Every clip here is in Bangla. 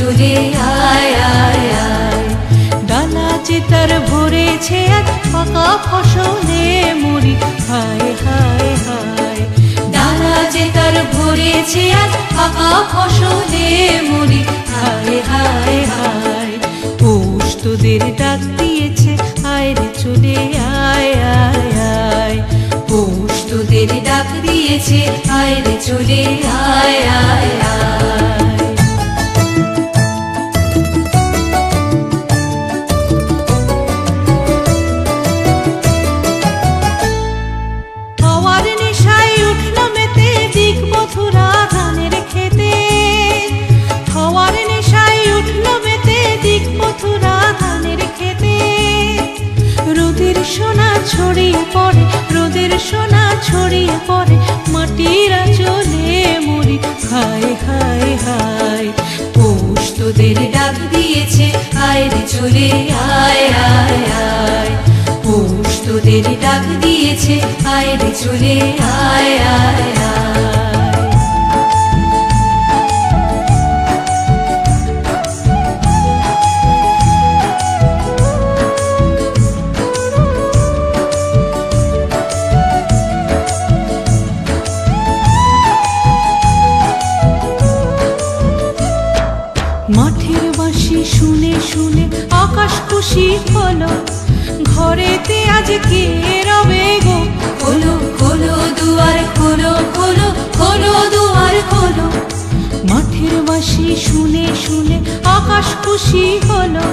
চলে আয় আয় আয়। ডালা যে তার ভরেছে আজ পাকা ফসলে মরি, হায় হায় হায়। ডালা যে তার ভরেছে আজ পাকা ফসলে মরি, হায় হায় হায়। পৌষ তোদের ডাক দিয়েছে, আয় রে চলে আয় আয় আয়। পৌষ তোদের ডাক দিয়েছে, আয় রে চলে আয় আয় আয়। হাওয়ার নেশায় উঠল মেতে দিক মথুরা ধানের খেতে। হাওয়ার নেশায় উঠল মেতে দিক মথুরা ধানের খেতে। রোদের সোনা ছড়িয়ে পড়ে, রোদের সোনা ছড়িয়ে পড়ে, মাটির আঁচলে মরি, হায় হায় হায়। পৌষ তোদের ডাক দিয়েছে, আয় রে চলে আয় আয় আয়। পৌষ তোদের ডাক দিয়েছে, আয় রে চলে আয় আয় আয়। মাঠের বাঁশি শুনে শুনে আকাশ খুশি হলো, ঘরেতে আজ কে রবে গো। খোলো খোলো দুয়ার খোলো, খোলো খোলো দুয়ার খোলো। মাঠের বাঁশি শুনে শুনে আকাশ খুশি হলো,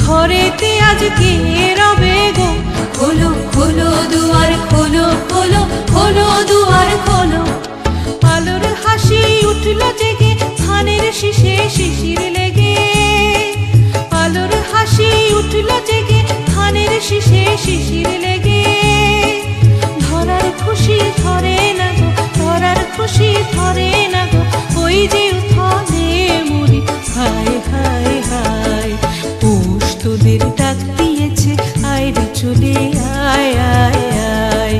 ঘরেতে আজ কে রবে গো। খোলো খোলো দুয়ার খোলো, খোলো খোলো দুয়ার খোলো। আলোর হাসি উঠল জেগে ধানের শীষে শিশির লেগে। আলোর হাসি উঠল জেগে ধানের শীষে শিশির লেগে। ধরার খুশি ধরে না গো, ধরার খুশি ধরে না গো, ওই যে উঠলে মরি, হায় হায় হায়। পৌষ তোদের ডাক দিয়েছে, আয় রে চলে আয় আয় আয়।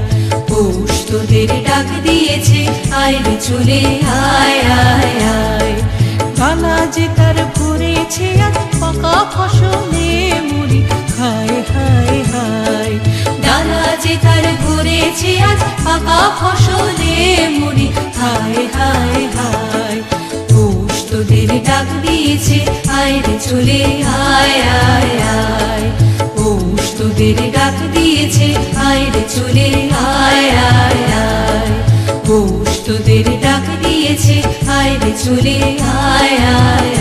পৌষ তোদের ডাক দিয়েছে, আয় রে চলে আয় আয় আয়। ডালা যে তার ভরেছে আজ পাকা ফসলে মরি, হায় হায় হায়। ডালা যে তার ভরেছে আজ পাকা ফসলে মরি, হায় হায় হায়। পৌষ তোদের ডাক দিয়েছে, আয় রে চলে আয় আয় আয়। পৌষ তোদের ডাক দিয়েছে, আয় রে চলে আয় আয় আয়। পৌষ তোদের ডাক দিয়েছে, আয় রে চলে আয় আয়।